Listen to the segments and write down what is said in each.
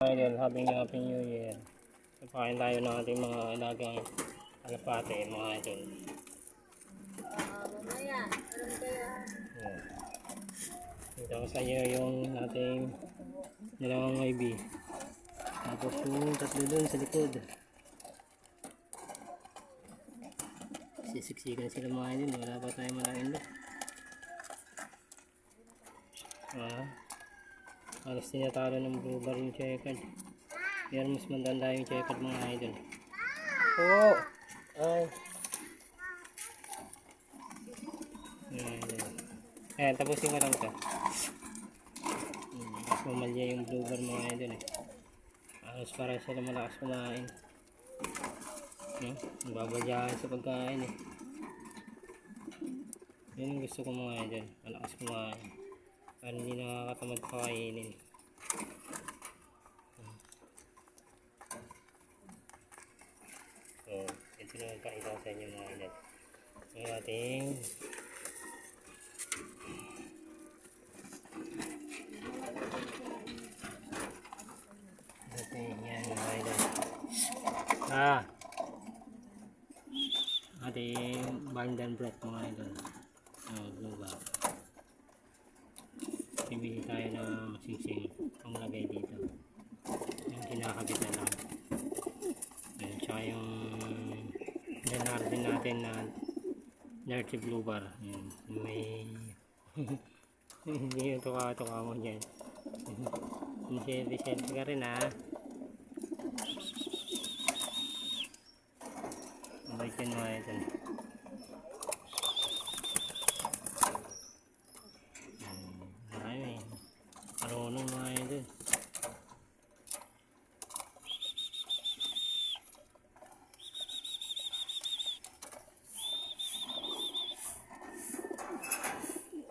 Idol, happy new year. Pagpakain tayo ng ating mga alagang alapate, mga idol. Mamaya, meron kayo. Ito ko sa iyo yung ating dalawang maybe. Tapos yung tatlo dun sa likod. Sisiksikan sila mga idol, wala pa tayo malaking look. Alas tinatalo ng blue bar yung checkered. Pero mas maganda yung checkered mga idol. Oo! Ay! Ayan, tapusin ko lang ito. Mas mamalya yung blue bar mga idol eh. Alas para sila malakas kumain. Babadyahan sa pagkain eh. Yun yung gusto ko mga idol. Malakas kumain. Para hindi nakakatamad pakainin. So, ito na magpakita ko sa inyo mga idol. Yung ating yan mga idol. Ating bandan broth mga idol. Blue bar. Bibili tayo ng sising ang lagay dito. Yung kinakabit na lang. Ayan, tsaka yung Leonardin natin na dirty blue bar. Ayan, may hindi yung tuka-tuka mo dyan. Selfie ka rin ha. Mabait yan mga ito. Marami. Marunong mga ito.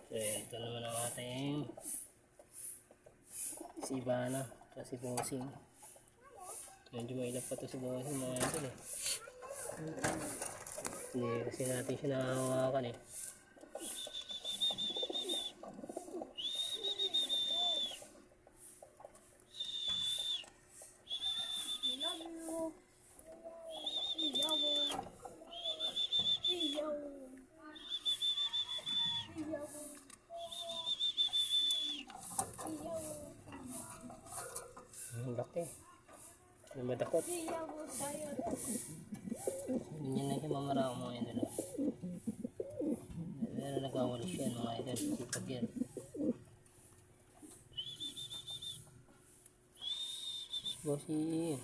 So, ito naman ang ating si Ivana at si Bossing. Medyo mailap pa ito si Bossing mga ito eh. Hindi kasi natin siya nakahawakan eh. Ang laki. Hindi madakot. Ganyan lang siya mamarao mga idol. Pero nagwawalis yan mga idol. Sipag yan. Bossy.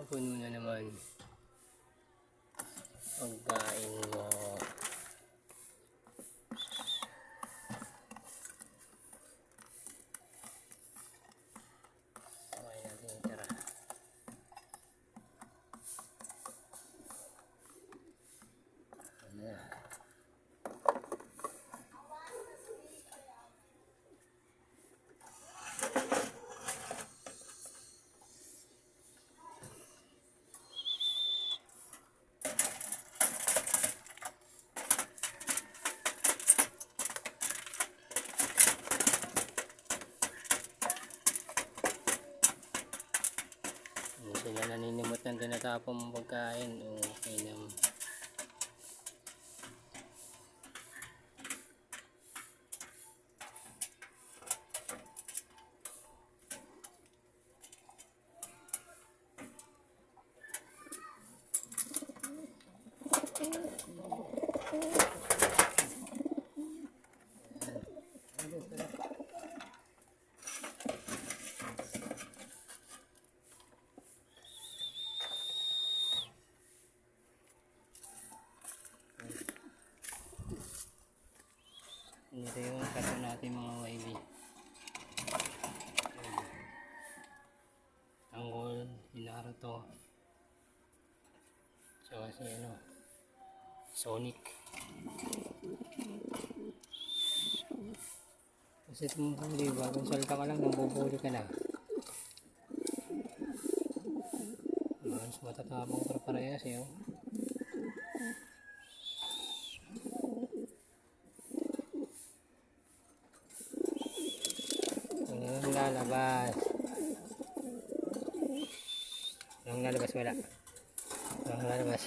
Puno na naman pagkain mo. Okay natin itara. Sila naninimot ng tinatapong mong pagkain. Okay naman. Ito yung kaso natin mga YB. Tanggol, Naruto. So kasi ano, Sonic. Kasi itong huli, bagong salta ka lang, nambubuli ka na. Mas matatabang para parehas eh. Ang lalabas.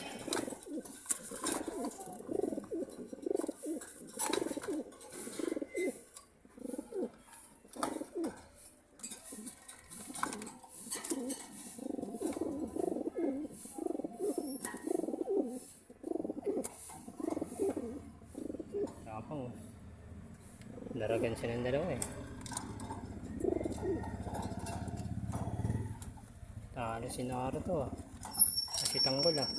Tapang. Daragan sila ng dalawa eh. Talo si Naruto ah. Kasi tanggol ah.